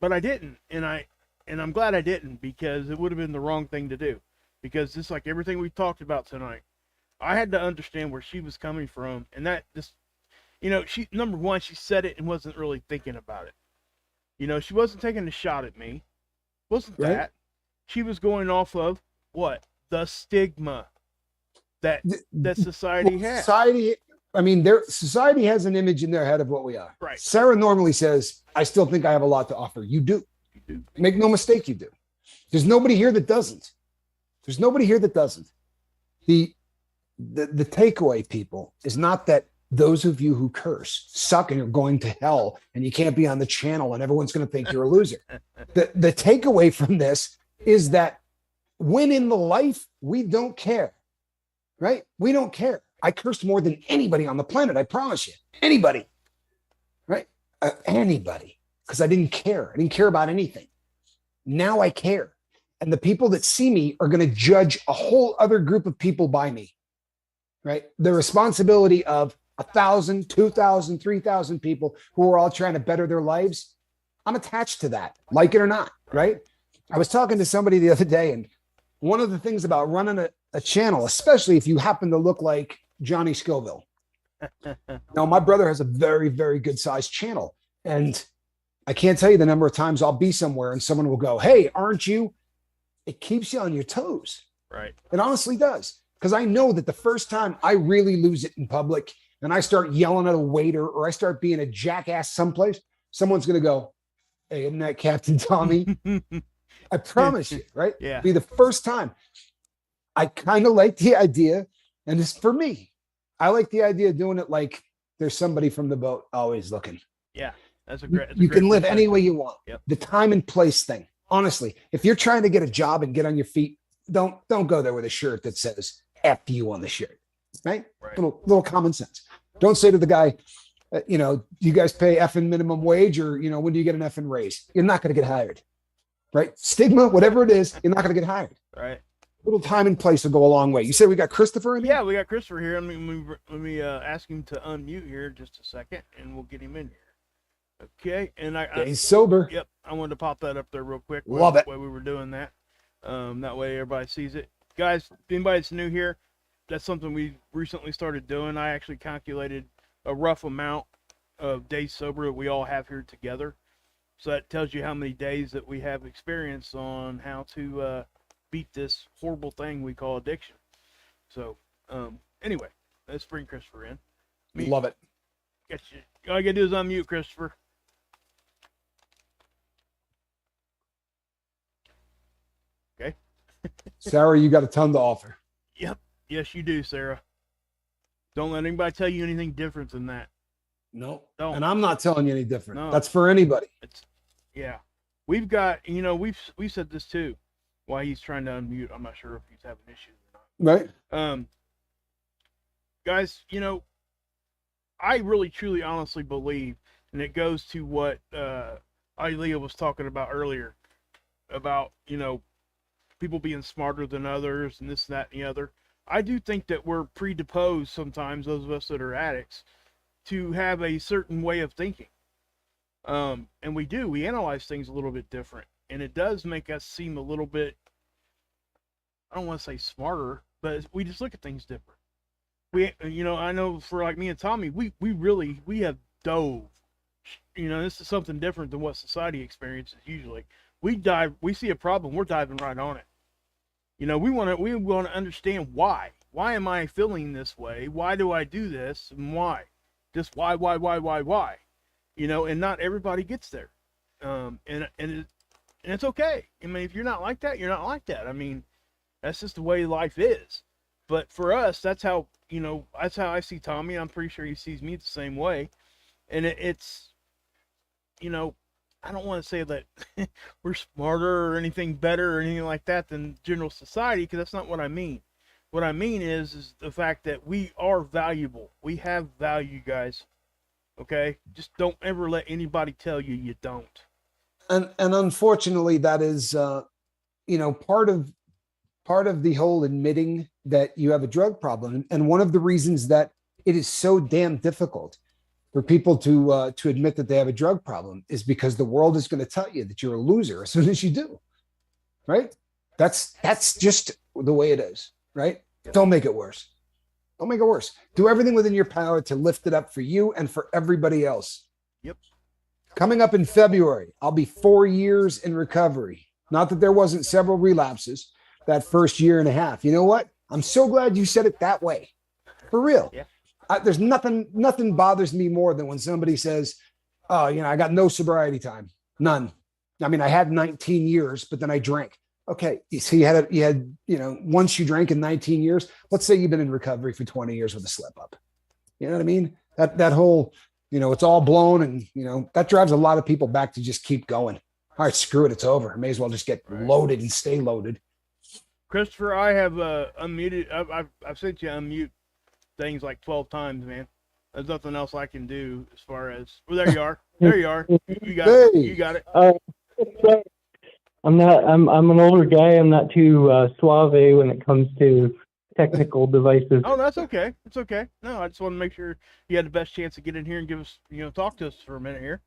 But I didn't. And I'm glad I didn't, because it would have been the wrong thing to do. Because just like everything we talked about tonight, I had to understand where she was coming from. And that just, she, number one, she said it and wasn't really thinking about it. She wasn't taking a shot at me. Wasn't Right. that. She was going off of what? The stigma that society has. Society, society has an image in their head of what we are. Right. Sarah normally says, I still think I have a lot to offer. You do. You do. Make no mistake, you do. There's nobody here that doesn't. There's nobody here that doesn't. The takeaway, people, is not that those of you who curse suck and you're going to hell and you can't be on the channel and everyone's going to think you're a loser. The takeaway from this is that when in the life, we don't care, right? We don't care. I cursed more than anybody on the planet. I promise you, anybody, right? Anybody, because I didn't care. I didn't care about anything. Now I care. And the people that see me are going to judge a whole other group of people by me, right? The responsibility of 1,000, 2,000, 3,000 people who are all trying to better their lives. I'm attached to that, like it or not, right? I was talking to somebody the other day, and one of the things about running a channel, especially if you happen to look like Johnny Scoville. Now, my brother has a very, very good sized channel, and I can't tell you the number of times I'll be somewhere and someone will go, hey, aren't you? It keeps you on your toes. Right. It honestly does. Because I know that the first time I really lose it in public and I start yelling at a waiter or I start being a jackass someplace, someone's going to go, hey, isn't that Captain Tommy? I promise you, right? Yeah. Be the first time. I kind of like the idea. And it's for me. I like the idea of doing it like there's somebody from the boat always looking. Yeah. That's a great. You can live any way you want. Yep. The time and place thing. Honestly, if you're trying to get a job and get on your feet, don't go there with a shirt that says F you on the shirt, right? Little common sense. Don't say to the guy, you guys pay effing minimum wage, or, when do you get an effing raise? You're not going to get hired, right? Stigma, whatever it is, you're not going to get hired. Right. Little time and place will go a long way. You say we got Christopher in here? Yeah, we got Christopher here. Let me ask him to unmute here just a second, and we'll get him in here. Okay, and he's sober. Yep, I wanted to pop that up there real quick. Love it. While we were doing that. That way everybody sees it. Guys, anybody that's new here, that's something we recently started doing. I actually calculated a rough amount of days sober that we all have here together. So that tells you how many days that we have experience on how to beat this horrible thing we call addiction. So, anyway, let's bring Christopher in. Love it. All I gotta do is unmute Christopher. Okay. Sarah, you got a ton to offer. Yep. Yes, you do, Sarah. Don't let anybody tell you anything different than that. No. Don't. And I'm not telling you any different. No. That's for anybody. Yeah. We've got, we've said this too. While he's trying to unmute, I'm not sure if he's having issues or not. Right. Guys, I really, truly, honestly believe, and it goes to what Ilea was talking about earlier, about, people being smarter than others and this, that, and the other. I do think that we're predisposed sometimes, those of us that are addicts, to have a certain way of thinking. And we analyze things a little bit different. And it does make us seem a little bit, I don't want to say smarter, but we just look at things different. We, I know for like me and Tommy, we have dove. This is something different than what society experiences usually. We see a problem, we're diving right on it. We want to understand why. Why am I feeling this way? Why do I do this? And why? Just why? And not everybody gets there. And it's okay. I mean, if you're not like that, you're not like that. I mean, that's just the way life is. But for us, that's how I see Tommy. I'm pretty sure he sees me the same way. And it's, I don't want to say that we're smarter or anything better or anything like that than general society, because that's not what I mean. What I mean is the fact that we are valuable. We have value, guys. Okay? Just don't ever let anybody tell you you don't. And unfortunately, that is part of the whole admitting that you have a drug problem. And one of the reasons that it is so damn difficult for people to admit that they have a drug problem is because the world is going to tell you that you're a loser as soon as you do. Right? That's just the way it is. Right? Yep. Don't make it worse. Don't make it worse. Do everything within your power to lift it up for you and for everybody else. Yep. Coming up in February, I'll be 4 years in recovery. Not that there wasn't several relapses that first year and a half. You know what? I'm so glad you said it that way. For real. Yeah. There's nothing bothers me more than when somebody says, oh, I got no sobriety time. None. I mean, I had 19 years, but then I drank. Okay. So you had, once you drank in 19 years, let's say you've been in recovery for 20 years with a slip up. You know what I mean? That whole, it's all blown, and, that drives a lot of people back to just keep going. All right, screw it. It's over. I may as well just get loaded and stay loaded. Christopher, I have unmuted. I've sent you unmute things like 12 times, man. There's nothing else I can do as far as. Well, there you are. There you are. You got it. You got it. I'm an older guy. I'm not too suave when it comes to technical devices. Oh, that's okay. It's okay. No, I just want to make sure you had the best chance to get in here and give us, talk to us for a minute here.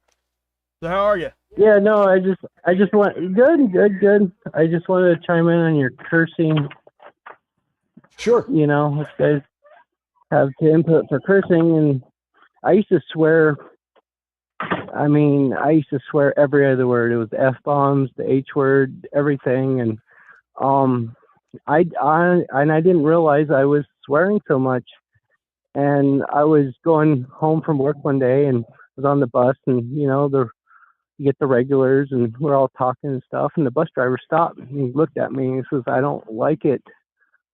So how are you? Yeah, no, I just want good. I just wanted to chime in on your cursing. Sure. If guys have to input for cursing, and I used to swear. I mean, I used to swear every other word. It was F-bombs, the H word, everything, and I didn't realize I was swearing so much. And I was going home from work one day and was on the bus, and you get the regulars, and we're all talking and stuff. And the bus driver stopped and he looked at me and he says, "I don't like it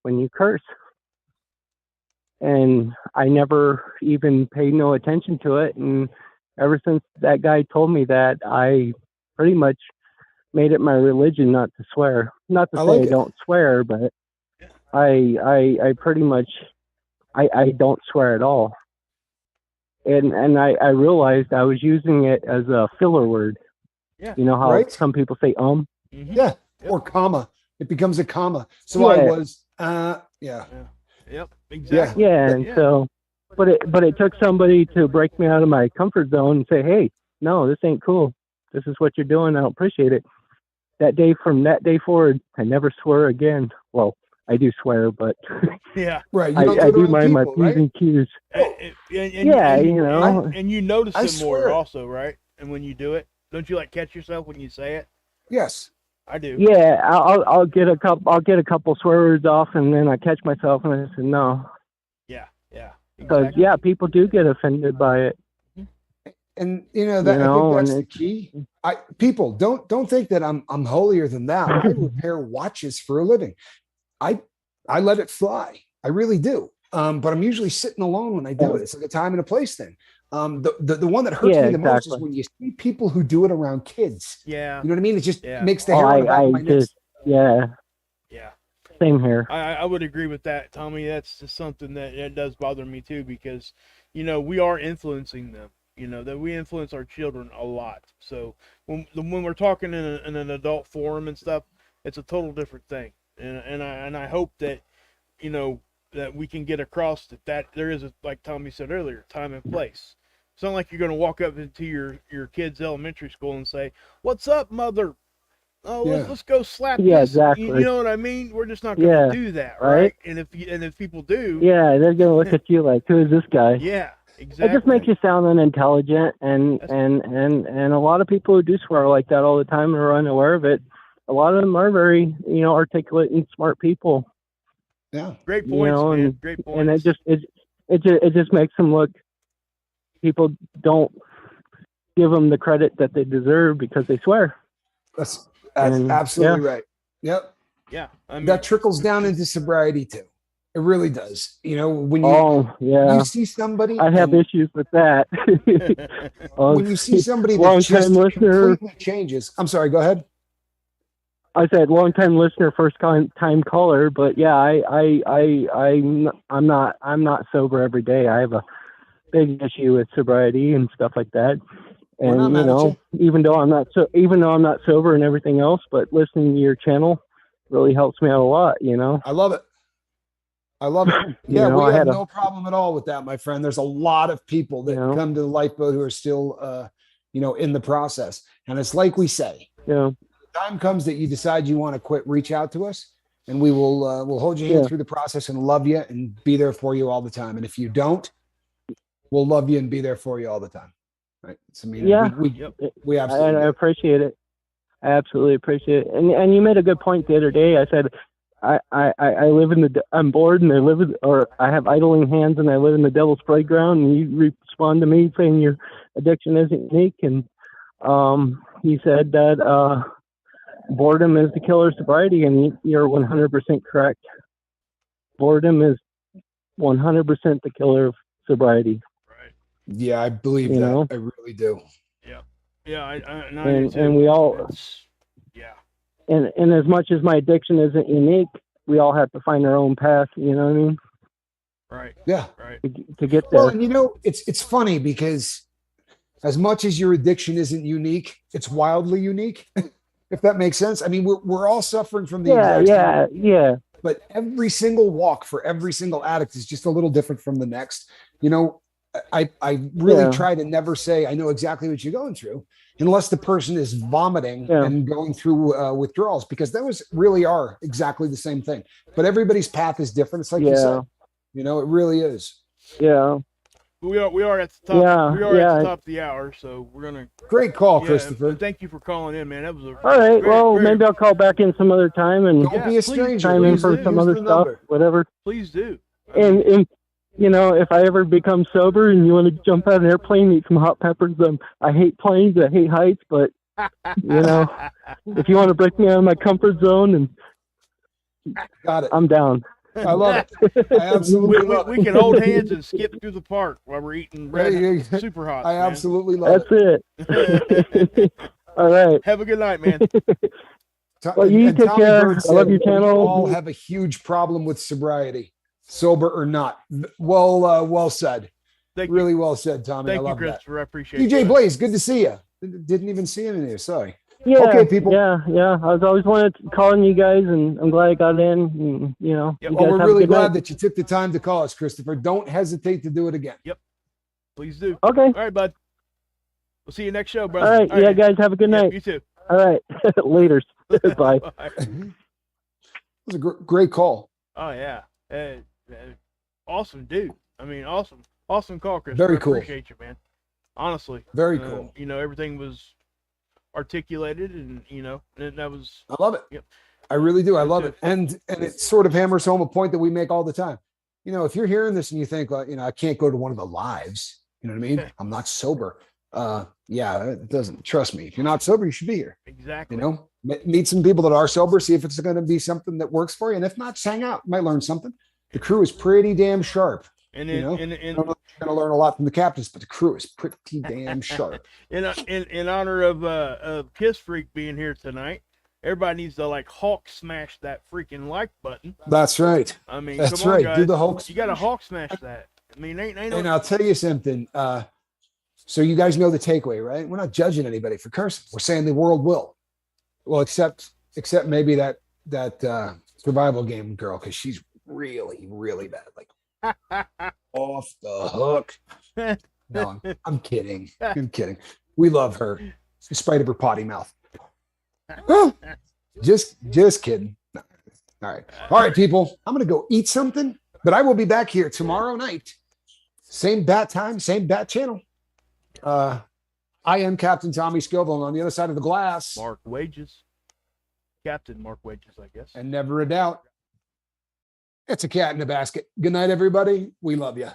when you curse." And I never even paid no attention to it. And ever since that guy told me that, I pretty much made it my religion not to swear. Not to say I don't swear, but I pretty much I don't swear at all. And I realized I was using it as a filler word. Yeah. You know how some people say Mm-hmm. Yeah. Yep. Or comma. It becomes a comma. So I was yeah. Yep. Exactly. Yeah, and so but it took somebody to break me out of my comfort zone and say, "Hey, no, this ain't cool. This is what you're doing. I don't appreciate it." From that day forward, I never swear again. Well, I do swear, but yeah, right. I do mind my P's and Q's. And you notice it more also, right? And when you do it, don't you catch yourself when you say it? Yes, I do. Yeah, I'll get a couple swear words off, and then I catch myself and I say no. Yeah. Because exactly. People do get offended by it. And I think that's the key. People don't think that I'm holier than thou. I repair watches for a living. I let it fly. I really do. But I'm usually sitting alone when I do it. It's like a time and a place thing. The one that hurts me the most is when you see people who do it around kids. Yeah. You know what I mean? It just makes the hair on the back of my neck. Yeah. Same here. I would agree with that, Tommy. That's just something that does bother me too, because, we are influencing them. That we influence our children a lot. So when we're talking in an adult forum and stuff, it's a total different thing. And I hope that, that we can get across that there is, like Tommy said earlier, time and place. It's not like you're going to walk up into your kid's elementary school and say, "What's up, mother?" oh, Yeah. let's go slap Yeah, this. exactly. You know what I mean? We're just not going Yeah, to do that, right? right? And if people do, Yeah, they're gonna look at you like, who is this guy? yeah, It exactly. just makes you sound unintelligent, and a lot of people who do swear like that all the time and are unaware of it. A lot of them are very, articulate and smart people. Yeah. Great You points, know, man. Great points. And it just makes them look. People don't give them the credit that they deserve because they swear. That's And, absolutely right. Yep. yeah, I mean, That trickles down into sobriety too. It really does. When you see somebody, I have issues with that. when you see somebody that long-time just listener, completely changes. I'm sorry. Go ahead. I said long-time listener, first-time caller, but yeah, I'm not sober every day. I have a big issue with sobriety and stuff like that. We're not And mad at you. even though I'm not sober and everything else, but listening to your channel really helps me out a lot. I love it. I love it. Yeah, we have no problem at all with that, my friend. There's a lot of people that come to the lifeboat who are still, in the process. And it's like we say, yeah. time comes that you decide you want to quit, reach out to us, and we will we'll hold your hand through the process and love you and be there for you all the time. And if you don't, we'll love you and be there for you all the time. Right? We absolutely. And I appreciate it. I absolutely appreciate it. And you made a good point the other day. I said, I live I'm bored and I have idling hands and I live in the devil's playground. And you respond to me saying your addiction isn't unique. And you said that boredom is the killer of sobriety, and you're 100% correct. Boredom is 100% the killer of sobriety. Right. Yeah, I believe that. I really do. Yeah. Yeah. And we all. Yeah. And as much as my addiction isn't unique, we all have to find our own path. You know what I mean? Right. Yeah. Right. To get there. Well, and it's funny because as much as your addiction isn't unique, it's wildly unique. If that makes sense. I mean, we're all suffering from the exact same. Yeah. But every single walk for every single addict is just a little different from the next. I really try to never say I know exactly what you're going through, unless the person is vomiting and going through withdrawals, because those really are exactly the same thing. But everybody's path is different. It's like you said, it really is. Yeah. We are at the top. Yeah, we are at the top of the hour, so we're gonna. Great call, Christopher. Thank you for calling in, man. That was all right. Maybe I'll call back in some other time and don't be a stranger. Chime in for some other stuff, whatever. Please do. And if I ever become sober and you want to jump out of an airplane, eat some hot peppers. I hate planes. I hate heights, but if you want to break me out of my comfort zone, and got it, I'm down. I love it. I absolutely love it. We can hold hands and skip through the park while we're eating super hot. I absolutely love it. That's it. All right. Have a good night, man. Well, you take care. I love your channel. We all have a huge problem with sobriety, sober or not. Well said. Really well said, Tommy. Thank I love you, Christopher. that. I appreciate it. DJ Blaze, good to see you. Didn't even see him in here. Sorry. Yeah, okay, people. Yeah. I was always wanted to call you guys, and I'm glad I got in. And, well, we're really glad that you took the time to call us, Christopher. Don't hesitate to do it again. Yep. Please do. Okay. All right, bud. We'll see you next show, brother. All right. Guys, have a good night. You too. All right. Later. Bye. It was a great call. Oh, yeah. Awesome, dude. I mean, awesome call, Chris. Very cool. I appreciate you, man. Honestly. Very cool. Everything was articulated, and that was. I love it. Yep. I really do. I love it, and it sort of hammers home a point that we make all the time. If you're hearing this and you think, I can't go to one of the lives. You know what I mean? I'm not sober. Yeah, it doesn't. Trust me. If you're not sober, you should be here. Exactly. Meet some people that are sober. See if it's going to be something that works for you, and if not, just hang out. You might learn something. The crew is pretty damn sharp. And I don't know if you're going to learn a lot from the captains, but the crew is pretty damn sharp. in honor of Kiss Freak being here tonight, everybody needs to Hulk smash that freaking like button. That's right. I mean, that's come on, right. Guys. Do the Hulk. You got to Hulk smash that. I mean, ain't no. And I'll tell you something. So you guys know the takeaway, right? We're not judging anybody for cursing. We're saying the world will. Well, except maybe that survival game girl, because she's really, really bad. Off the hook. No, I'm kidding. I'm kidding. We love her, in spite of her potty mouth. Just kidding. All right, people. I'm gonna go eat something, but I will be back here tomorrow night. Same bat time, same bat channel. I am Captain Tommy Scoville, and on the other side of the glass, Mark Wages. Captain Mark Wages, I guess. and never a doubt, it's a cat in a basket. Good night, everybody. We love you.